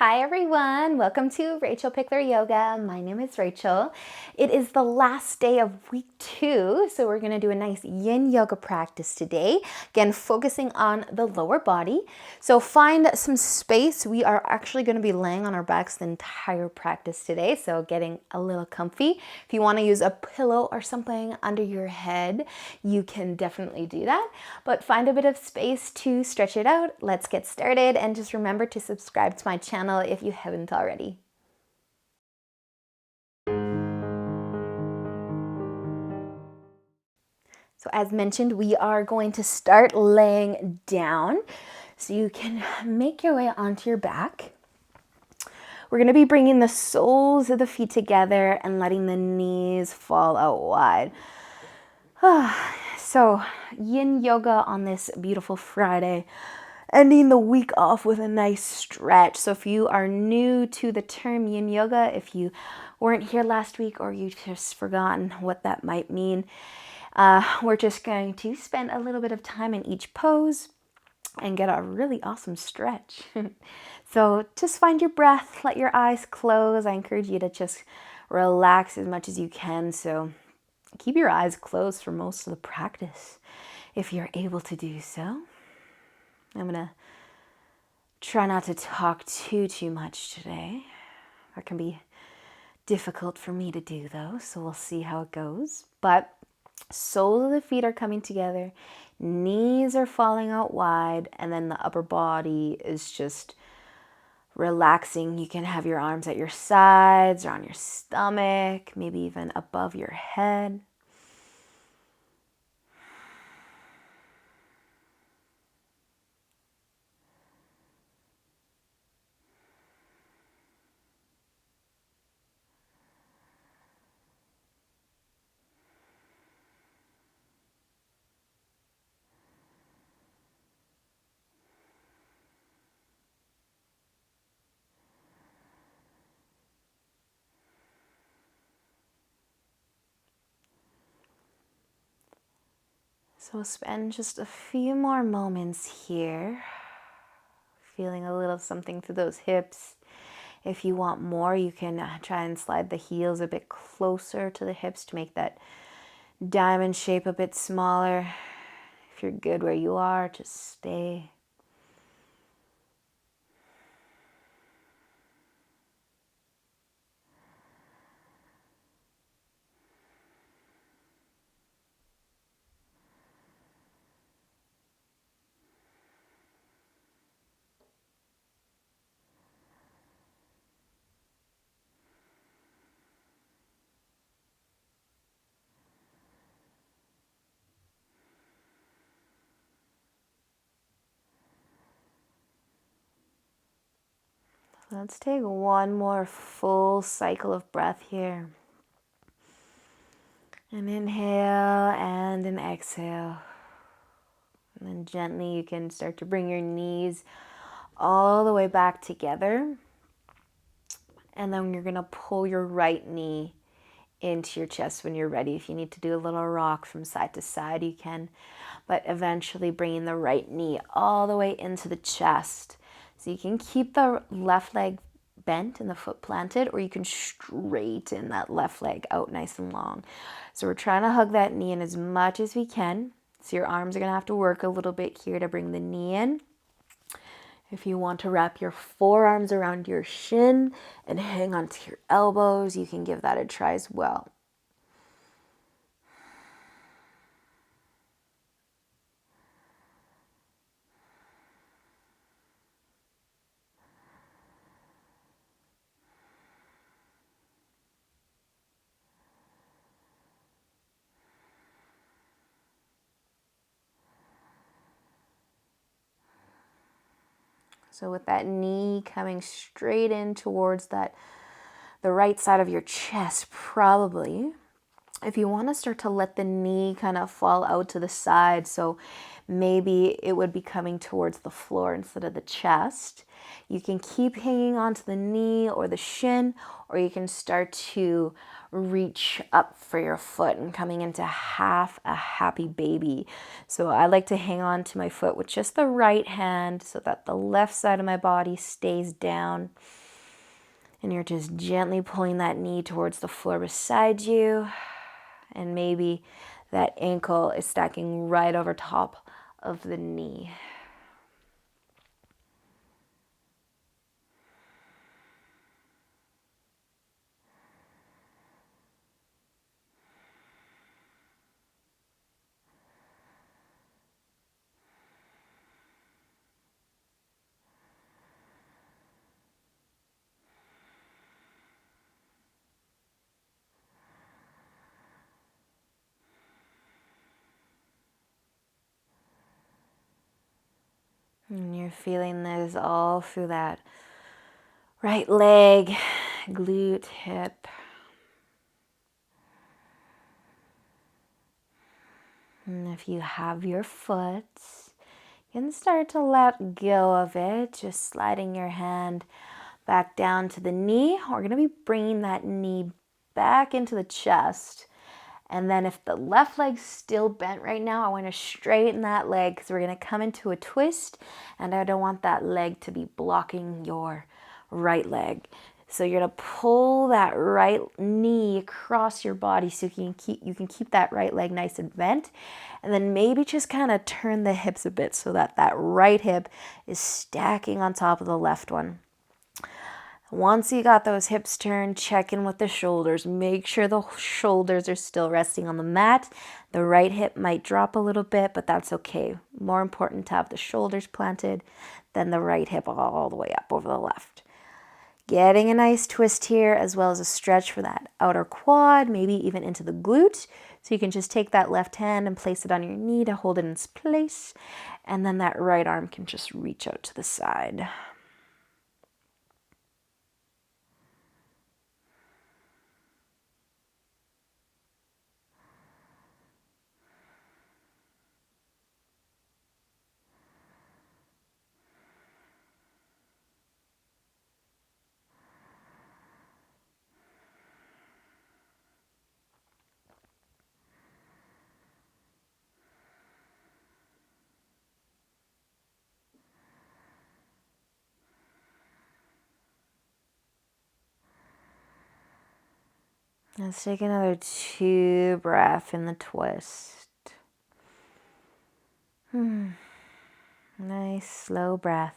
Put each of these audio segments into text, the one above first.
Hi everyone, welcome to Rachelpichleryoga. My name is Rachel. It is the last day of week 2, so we're going to do a nice yin yoga practice today. Again, focusing on the lower body. So find some space. We are actually going to be laying on our backs the entire practice today, so getting a little comfy. If you want to use a pillow or something under your head, you can definitely do that, but find a bit of space to stretch it out. Let's get started, and just remember to subscribe to my channel if you haven't already. So as mentioned, we are going to start laying down so you can make your way onto your back. We're going to be bringing the soles of the feet together and letting the knees fall out wide. So yin yoga on this beautiful Friday, ending the week off with a nice stretch. So if you are new to the term yin yoga, if you weren't here last week or you just forgotten what that might mean, we're just going to spend a little bit of time in each pose and get a really awesome stretch. So just find your breath, let your eyes close. I encourage you to just relax as much as you can. So keep your eyes closed for most of the practice if you're able to do so. I'm going to try not to talk too much today. That can be difficult for me to do though, so we'll see how it goes. But soles of the feet are coming together, knees are falling out wide, and then the upper body is just relaxing. You can have your arms at your sides or on your stomach, maybe even above your head. So spend just a few more moments here, feeling a little something through those hips. If you want more, you can try and slide the heels a bit closer to the hips to make that diamond shape a bit smaller. If you're good where you are, just stay. Let's take one more full cycle of breath here. An inhale and an exhale. And then gently you can start to bring your knees all the way back together. And then you're going to pull your right knee into your chest when you're ready. If you need to do a little rock from side to side, you can. But eventually bringing the right knee all the way into the chest. So you can keep the left leg bent and the foot planted, or you can straighten that left leg out nice and long. So we're trying to hug that knee in as much as we can. So your arms are going to have to work a little bit here to bring the knee in. If you want to wrap your forearms around your shin and hang onto your elbows, you can give that a try as well. So with that knee coming straight in towards the right side of your chest, probably. If you want to start to let the knee kind of fall out to the side, so maybe it would be coming towards the floor instead of the chest, you can keep hanging onto the knee or the shin, or you can start to reach up for your foot and coming into half a happy baby. So I like to hang on to my foot with just the right hand so that the left side of my body stays down. And you're just gently pulling that knee towards the floor beside you. And maybe that ankle is stacking right over top of the knee. And you're feeling this all through that right leg, glute, hip. And if you have your foot, you can start to let go of it, just sliding your hand back down to the knee. We're going to be bringing that knee back into the chest. And then if the left leg's still bent right now, I want to straighten that leg because we're going to come into a twist, and I don't want that leg to be blocking your right leg. So you're going to pull that right knee across your body so you can keep that right leg nice and bent. And then maybe just kind of turn the hips a bit so that that right hip is stacking on top of the left one. Once you got those hips turned, check in with the shoulders. Make sure the shoulders are still resting on the mat. The right hip might drop a little bit, but that's okay. More important to have the shoulders planted than the right hip all the way up over the left. Getting a nice twist here, as well as a stretch for that outer quad, maybe even into the glute. So you can just take that left hand and place it on your knee to hold it in place. And then that right arm can just reach out to the side. Let's take another 2 breaths in the twist. Nice slow breath.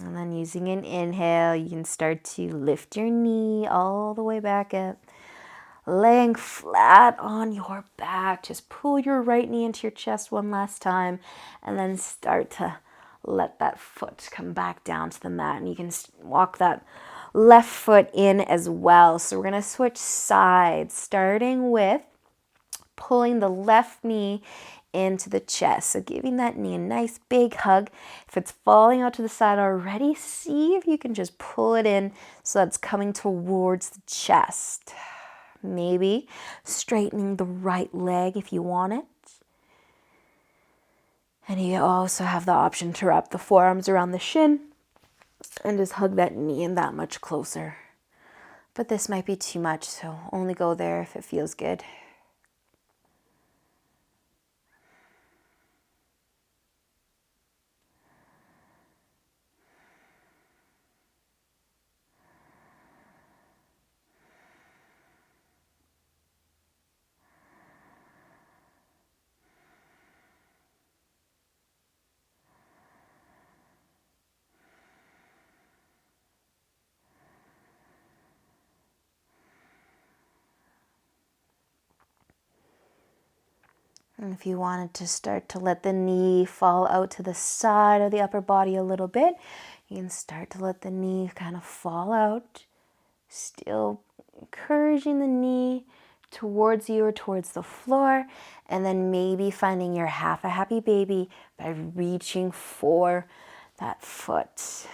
And then using an inhale, you can start to lift your knee all the way back up. Laying flat on your back. Just pull your right knee into your chest one last time. And then start to let that foot come back down to the mat. And you can walk that left foot in as well. So we're going to switch sides, starting with pulling the left knee into the chest. So giving that knee a nice big hug. If it's falling out to the side already, see if you can just pull it in so that's coming towards the chest. Maybe straightening the right leg if you want it. And you also have the option to wrap the forearms around the shin and just hug that knee in that much closer. But this might be too much, so only go there if it feels good. And if you wanted to start to let the knee fall out to the side of the upper body a little bit, you can start to let the knee kind of fall out. Still encouraging the knee towards you or towards the floor. And then maybe finding your half a happy baby by reaching for that foot.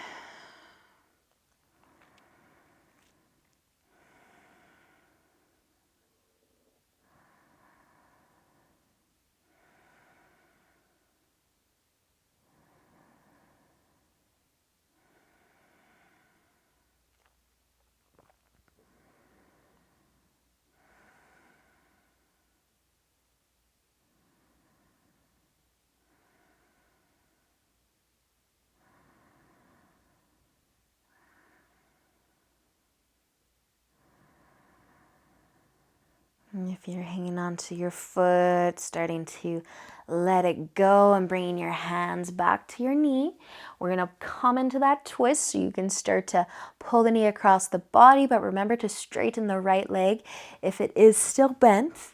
And if you're hanging onto your foot, starting to let it go and bringing your hands back to your knee, we're going to come into that twist so you can start to pull the knee across the body, but remember to straighten the right leg if it is still bent.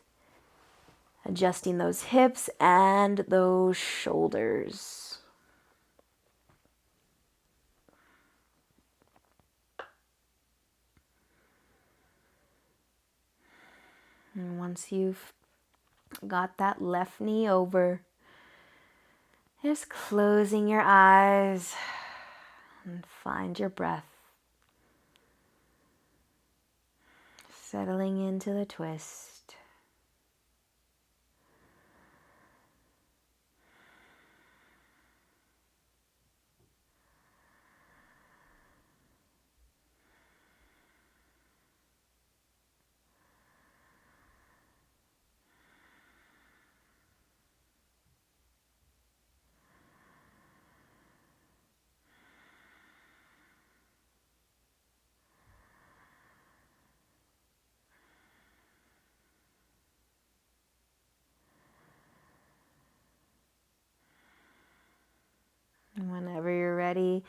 Adjusting those hips and those shoulders. And once you've got that left knee over, just closing your eyes and find your breath. Settling into the twist. And whenever you're ready,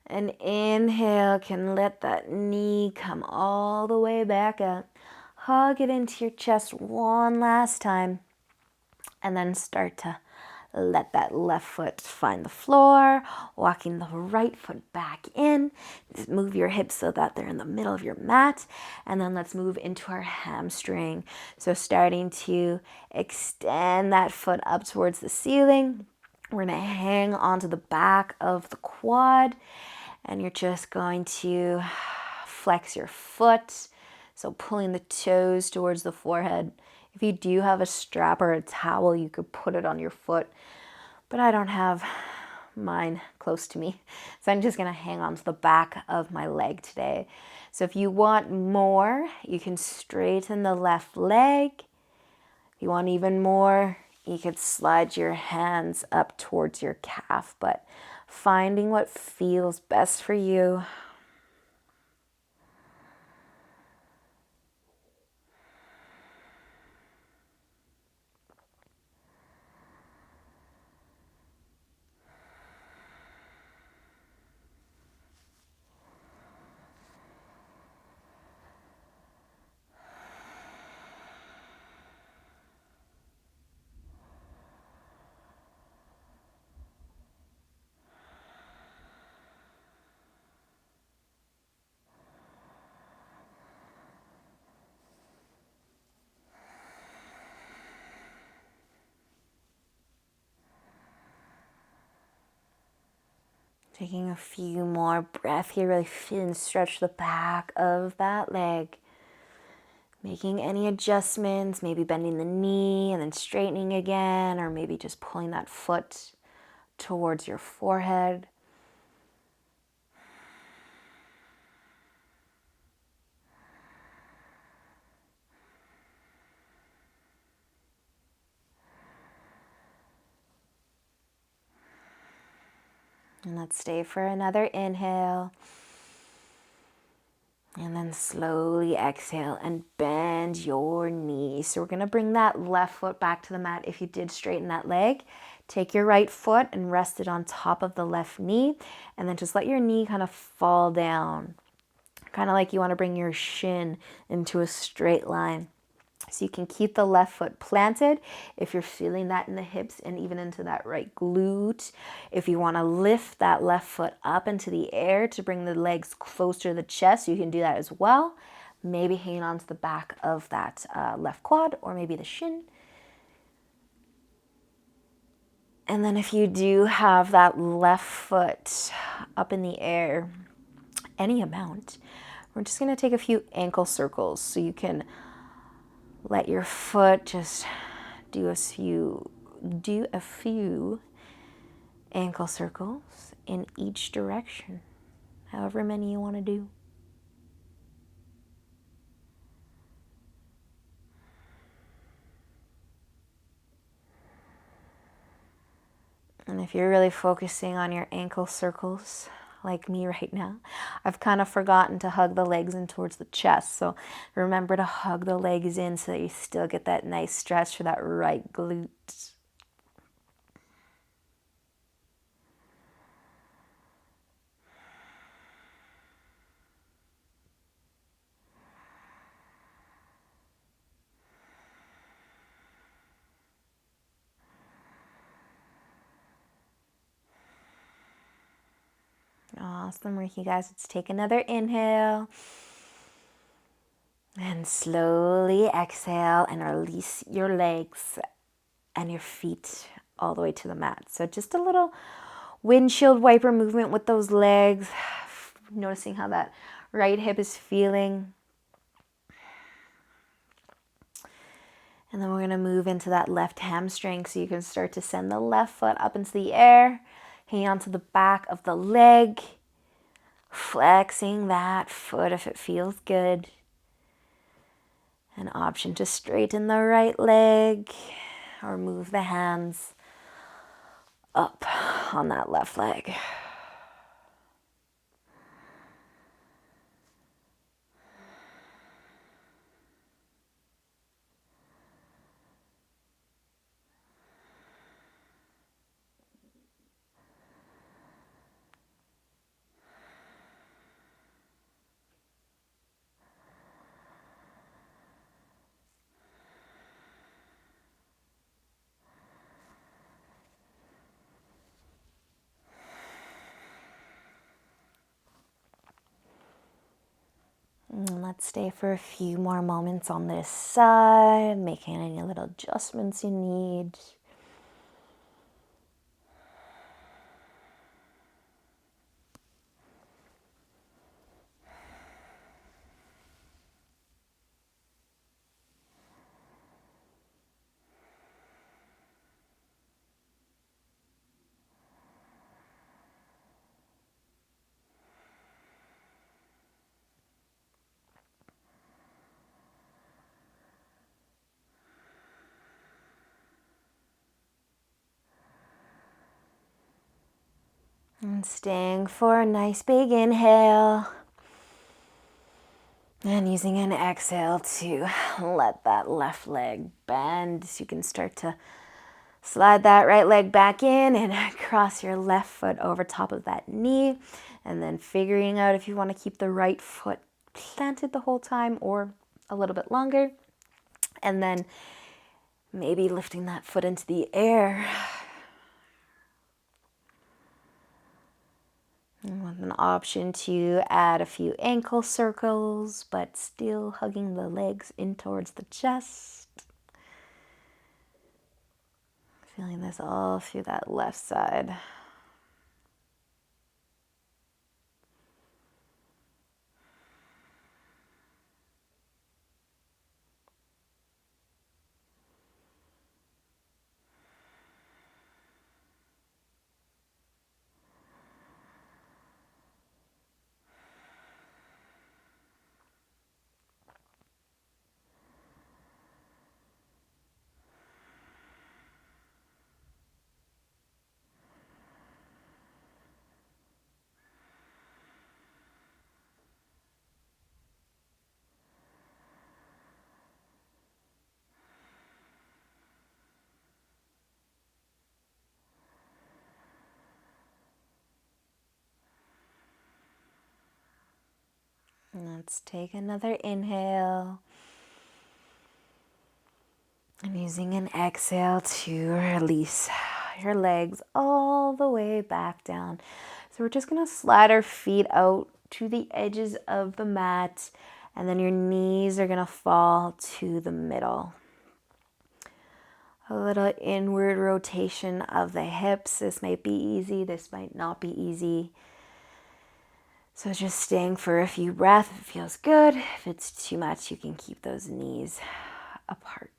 an inhale can let that knee come all the way back up. Hug it into your chest one last time. And then start to let that left foot find the floor, walking the right foot back in. Just move your hips so that they're in the middle of your mat. And then let's move into our hamstring. So starting to extend that foot up towards the ceiling. We're going to hang onto the back of the quad. And you're just going to flex your foot. So pulling the toes towards the forehead. If you do have a strap or a towel, you could put it on your foot. But I don't have mine close to me. So I'm just going to hang on to the back of my leg today. So if you want more, you can straighten the left leg. If you want even more, you could slide your hands up towards your calf. But finding what feels best for you. Taking a few more breaths here, really feel and stretch the back of that leg. Making any adjustments, maybe bending the knee and then straightening again, or maybe just pulling that foot towards your forehead. And let's stay for another inhale. And then slowly exhale and bend your knees. So we're going to bring that left foot back to the mat. If you did straighten that leg, take your right foot and rest it on top of the left knee. And then just let your knee kind of fall down. Kind of like you want to bring your shin into a straight line. So you can keep the left foot planted if you're feeling that in the hips and even into that right glute. If you want to lift that left foot up into the air to bring the legs closer to the chest, you can do that as well. Maybe hanging onto the back of that left quad or maybe the shin. And then if you do have that left foot up in the air, any amount, we're just going to take a few ankle circles so you can let your foot just do a few ankle circles in each direction, however many you want to do. And if you're really focusing on your ankle circles, like me right now, I've kind of forgotten to hug the legs in towards the chest. So remember to hug the legs in so that you still get that nice stretch for that right glute. Awesome work, you guys. Let's take another inhale. And slowly exhale and release your legs and your feet all the way to the mat. So just a little windshield wiper movement with those legs. Noticing how that right hip is feeling. And then we're going to move into that left hamstring. So you can start to send the left foot up into the air. Hang on to the back of the leg. Flexing that foot if it feels good. An option to straighten the right leg or move the hands up on that left leg. And let's stay for a few more moments on this side, making any little adjustments you need. And staying for a nice big inhale. And using an exhale to let that left leg bend. So you can start to slide that right leg back in and cross your left foot over top of that knee. And then figuring out if you want to keep the right foot planted the whole time or a little bit longer. And then maybe lifting that foot into the air. And with an option to add a few ankle circles, but still hugging the legs in towards the chest. Feeling this all through that left side. Let's take another inhale. And using an exhale to release your legs all the way back down. So we're just going to slide our feet out to the edges of the mat. And then your knees are going to fall to the middle. A little inward rotation of the hips. This might be easy. This might not be easy. So just staying for a few breaths if it feels good. If it's too much, you can keep those knees apart.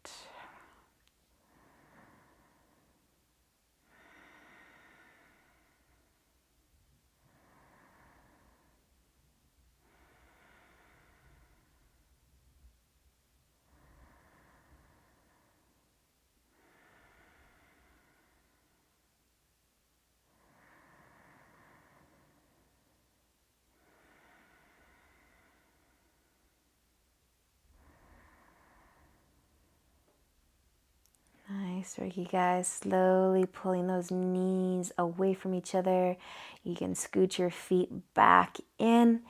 Nice work, you guys. Slowly pulling those knees away from each other. You can scoot your feet back in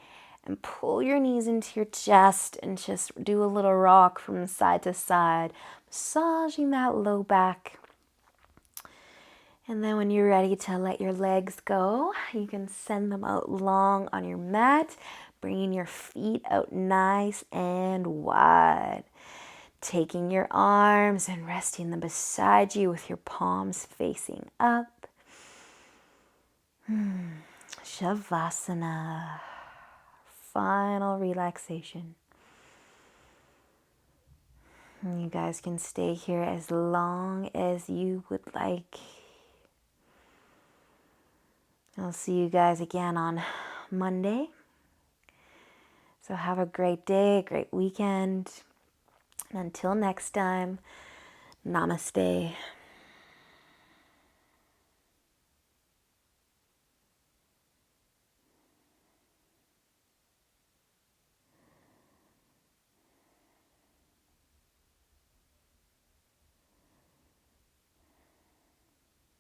and pull your knees into your chest and just do a little rock from side to side, massaging that low back. And then when you're ready to let your legs go, you can send them out long on your mat, bringing your feet out nice and wide. Taking your arms and resting them beside you with your palms facing up. Shavasana. Final relaxation. And you guys can stay here as long as you would like. I'll see you guys again on Monday. So have a great day, great weekend. And until next time, namaste.